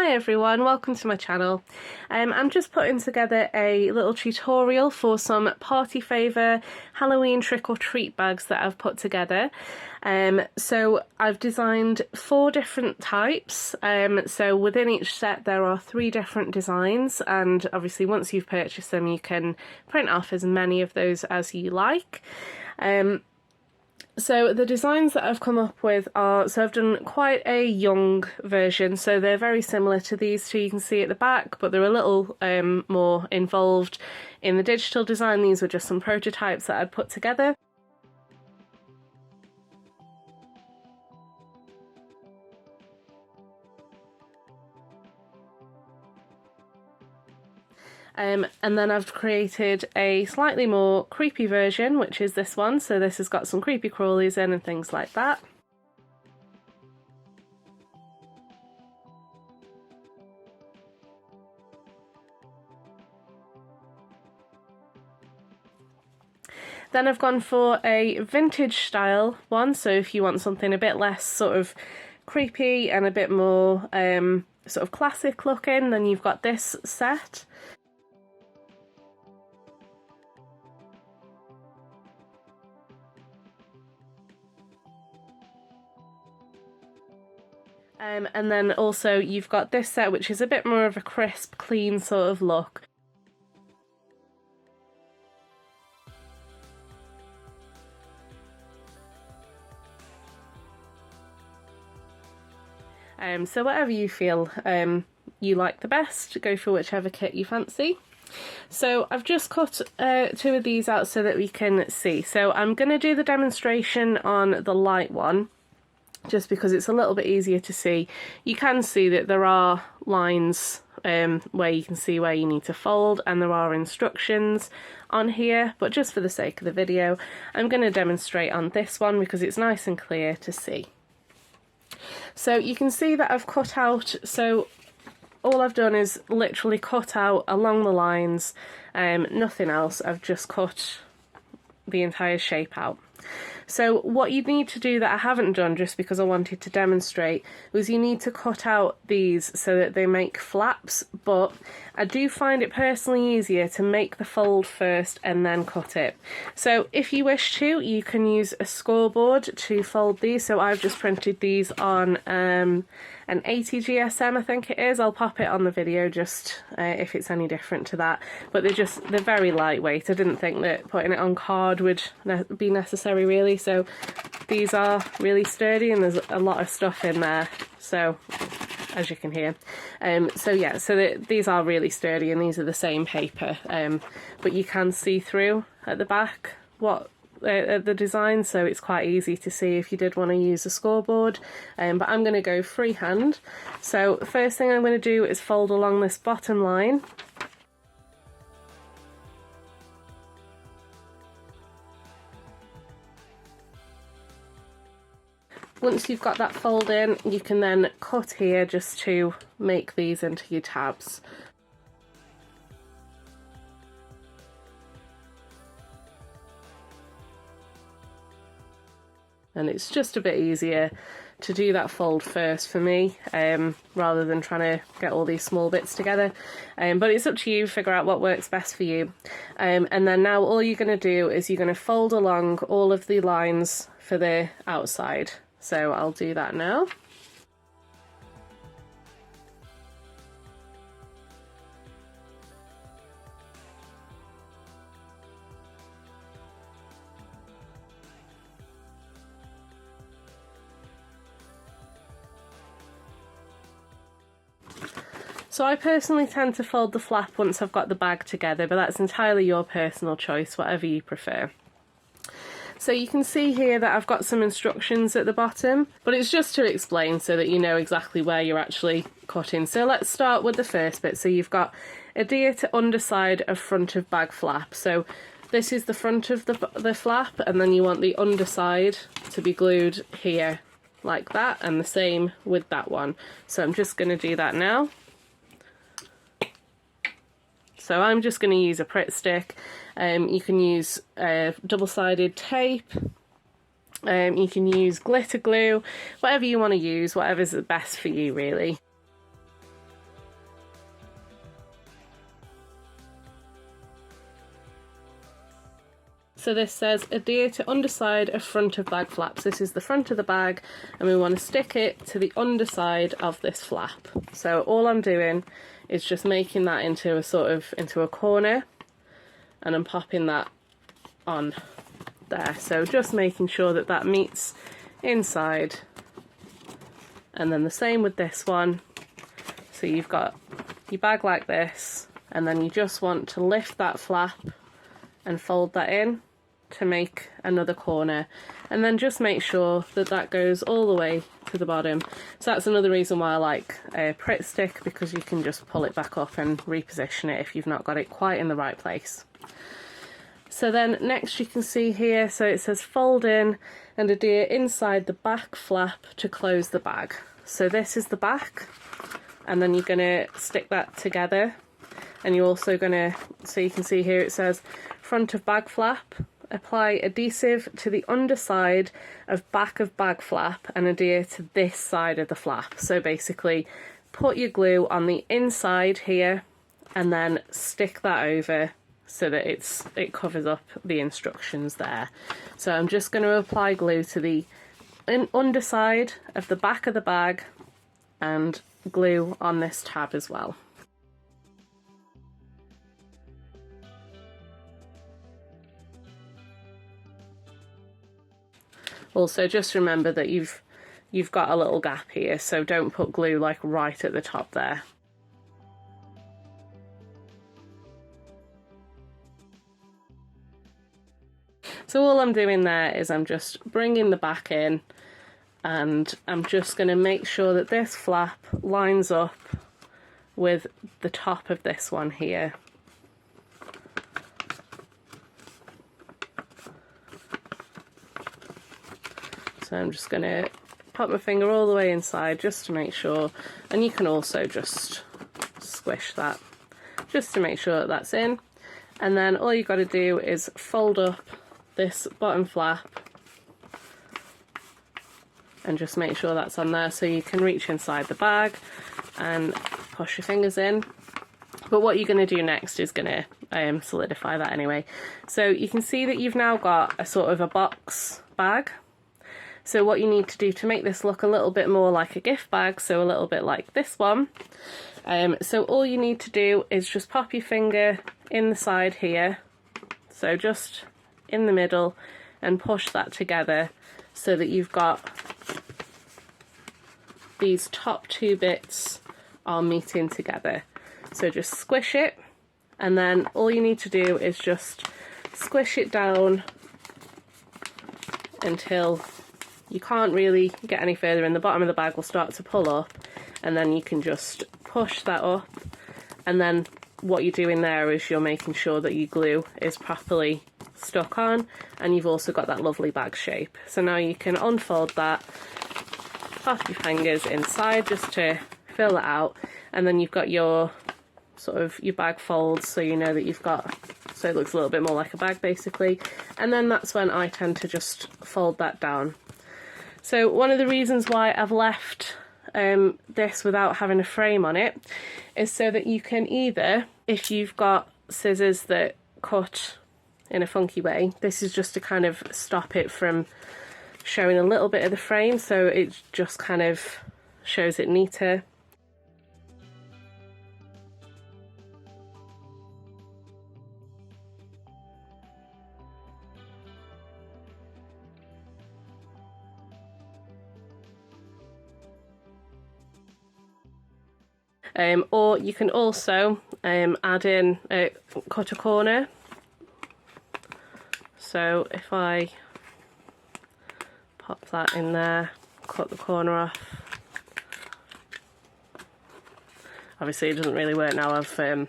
Hi everyone, welcome to my channel. I'm just putting together a little tutorial for some party favour Halloween trick or treat bags that I've put together. So I've designed 4 different types, so within each set there are 3 different designs, and obviously once you've purchased them you can print off as many of those as you like. So the designs that I've come up with are, so I've done quite a young version, so they're very similar to these two you can see at the back, but they're a little more involved in the digital design. These were just some prototypes that I'd put together. And then I've created a slightly more creepy version, which is this one. So this has got some creepy crawlies in and things like that. Then I've gone for a vintage style one, so if you want something a bit less sort of creepy and a bit more sort of classic looking, then you've got this set. And then also you've got this set, which is a bit more of a crisp, clean sort of look. So whatever you feel you like the best, go for whichever kit you fancy. So I've just cut 2 of these out so that we can see. So I'm going to do the demonstration on the light one, just because it's a little bit easier to see. You can see that there are lines where you can see where you need to fold, and there are instructions on here, but just for the sake of the video I'm going to demonstrate on this one because it's nice and clear to see. So you can see that I've cut out, so all I've done is literally cut out along the lines, nothing else. I've just cut the entire shape out. So what you need to do that I haven't done, just because I wanted to demonstrate, was you need to cut out these so that they make flaps, but I do find it personally easier to make the fold first and then cut it. So if you wish to, you can use a scoreboard to fold these. So I've just printed these on an 80 GSM, I think it is. I'll pop it on the video just if it's any different to that, but they're very lightweight. I didn't think that putting it on card would be necessary really, so these are really sturdy and there's a lot of stuff in there, so as you can hear. So yeah, so these are really sturdy and these are the same paper, but you can see through at the back what the design, so it's quite easy to see if you did want to use a scoreboard, but I'm going to go freehand. So first thing I'm going to do is fold along this bottom line. Once you've got that fold in, you can then cut here just to make these into your tabs. And it's just a bit easier to do that fold first for me, rather than trying to get all these small bits together. But it's up to you, figure out what works best for you. And then now all you're going to do is you're going to fold along all of the lines for the outside. So I'll do that now. So I personally tend to fold the flap once I've got the bag together, but that's entirely your personal choice, whatever you prefer. So you can see here that I've got some instructions at the bottom, but it's just to explain so that you know exactly where you're actually cutting. So let's start with the first bit. So you've got adhere to underside of front of bag flap. So this is the front of the flap, and then you want the underside to be glued here like that, and the same with that one. So I'm just going to do that now. So I'm just going to use a Pritt stick. You can use double-sided tape, you can use glitter glue, whatever you want to use, whatever's the best for you really. So this says adhere to underside of front of bag flaps. This is the front of the bag and we want to stick it to the underside of this flap. So all I'm doing is just making that into a corner, and I'm popping that on there. So just making sure that that meets inside, and then the same with this one. So you've got your bag like this, and then you just want to lift that flap and fold that in to make another corner, and then just make sure that that goes all the way to the bottom. So that's another reason why I like a Pritt stick, because you can just pull it back up and reposition it if you've not got it quite in the right place. So then next you can see here, so it says fold in and adhere inside the back flap to close the bag. So this is the back, and then you're going to stick that together, and you're also going to, so you can see here it says front of bag flap, apply adhesive to the underside of back of bag flap and adhere to this side of the flap. So basically put your glue on the inside here and then stick that over so that it covers up the instructions there. So I'm just going to apply glue to the underside of the back of the bag and glue on this tab as well. Also, just remember that you've got a little gap here, so don't put glue like right at the top there. So all I'm doing there is I'm just bringing the back in, and I'm just going to make sure that this flap lines up with the top of this one here. So I'm just going to pop my finger all the way inside just to make sure, and you can also just squish that just to make sure that that's in. And then all you've got to do is fold up this bottom flap and just make sure that's on there, so you can reach inside the bag and push your fingers in. But what you're going to do next is going to solidify that anyway. So you can see that you've now got a sort of a box bag. So what you need to do to make this look a little bit more like a gift bag, so a little bit like this one, so all you need to do is just pop your finger in the side here, so just in the middle, and push that together so that you've got these top two bits are meeting together. So just squish it, and then all you need to do is just squish it down until you can't really get any further, and the bottom of the bag will start to pull up, and then you can just push that up. And then what you're doing there is you're making sure that your glue is properly stuck on, and you've also got that lovely bag shape. So now you can unfold that, pop your fingers inside just to fill it out, and then you've got your sort of your bag folds, so you know that you've got, so it looks a little bit more like a bag basically. And then that's when I tend to just fold that down. So one of the reasons why I've left this without having a frame on it is so that you can either, if you've got scissors that cut in a funky way, this is just to kind of stop it from showing a little bit of the frame, so it just kind of shows it neater. Or you can also add in, cut a corner. So if I pop that in there, cut the corner off. Obviously it doesn't really work now I've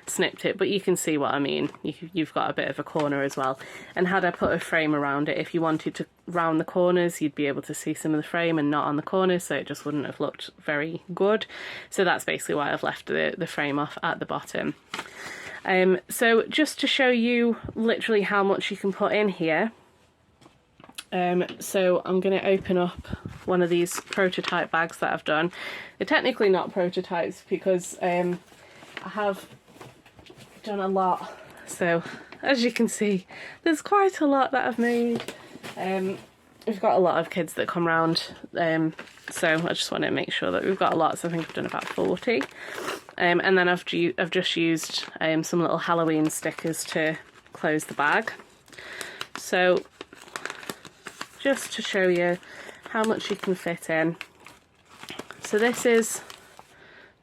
snipped it, but you can see what I mean. You've got a bit of a corner as well. And had I put a frame around it, if you wanted to round the corners, you'd be able to see some of the frame and not on the corners, so it just wouldn't have looked very good. So that's basically why I've left the frame off at the bottom. So just to show you literally how much you can put in here, so I'm going to open up one of these prototype bags that I've done. They're technically not prototypes because I have done a lot, so as you can see, there's quite a lot that I've made. We've got a lot of kids that come round, so I just want to make sure that we've got a lot. So I think I've done about 40. And then I've just used some little Halloween stickers to close the bag. So just to show you how much you can fit in. So this is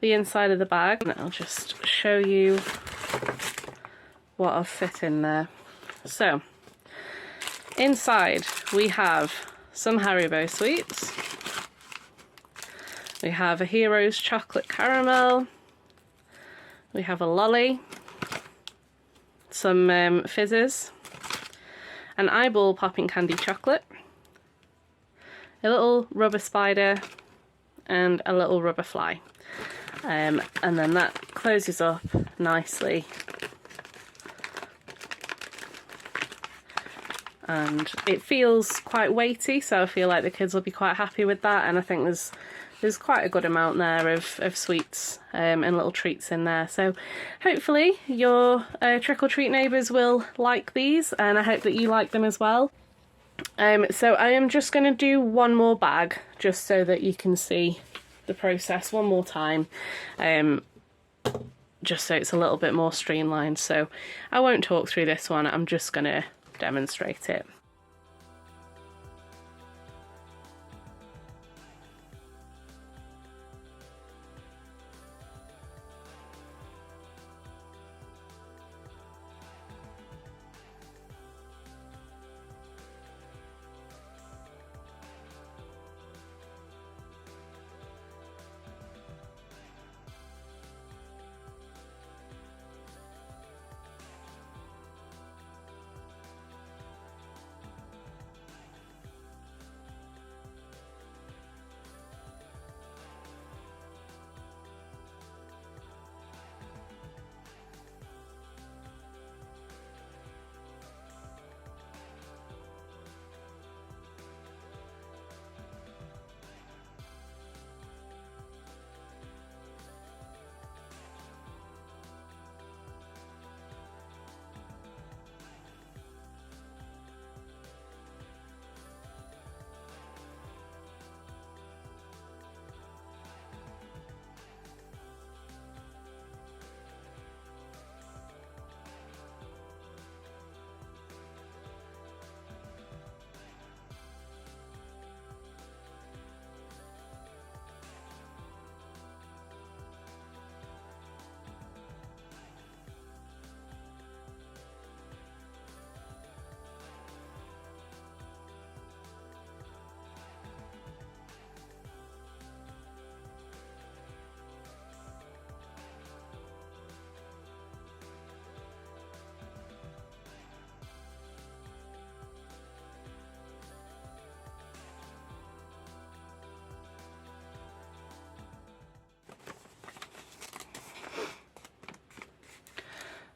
the inside of the bag, and I'll just show you what I've fit in there. So inside we have some Haribo sweets, we have a Heroes chocolate caramel, we have a lolly, some fizzes, an eyeball popping candy chocolate, a little rubber spider, and a little rubber fly. And then that closes up nicely, and it feels quite weighty, so I feel like the kids will be quite happy with that. And I think there's quite a good amount there of sweets and little treats in there, so hopefully your trick-or-treat neighbours will like these, and I hope that you like them as well. So I am just going to do one more bag just so that you can see the process one more time, just so it's a little bit more streamlined. So I won't talk through this one, I'm just going to demonstrate it.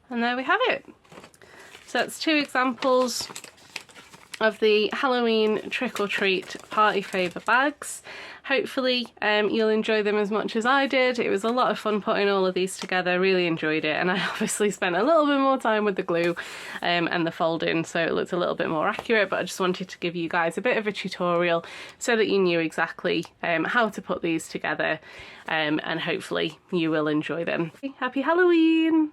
And there we have it. So that's 2 examples of the Halloween trick-or-treat party favour bags. Hopefully you'll enjoy them as much as I did. It was a lot of fun putting all of these together, really enjoyed it, and I obviously spent a little bit more time with the glue and the folding, so it looked a little bit more accurate, but I just wanted to give you guys a bit of a tutorial so that you knew exactly how to put these together, and hopefully you will enjoy them. Happy Halloween!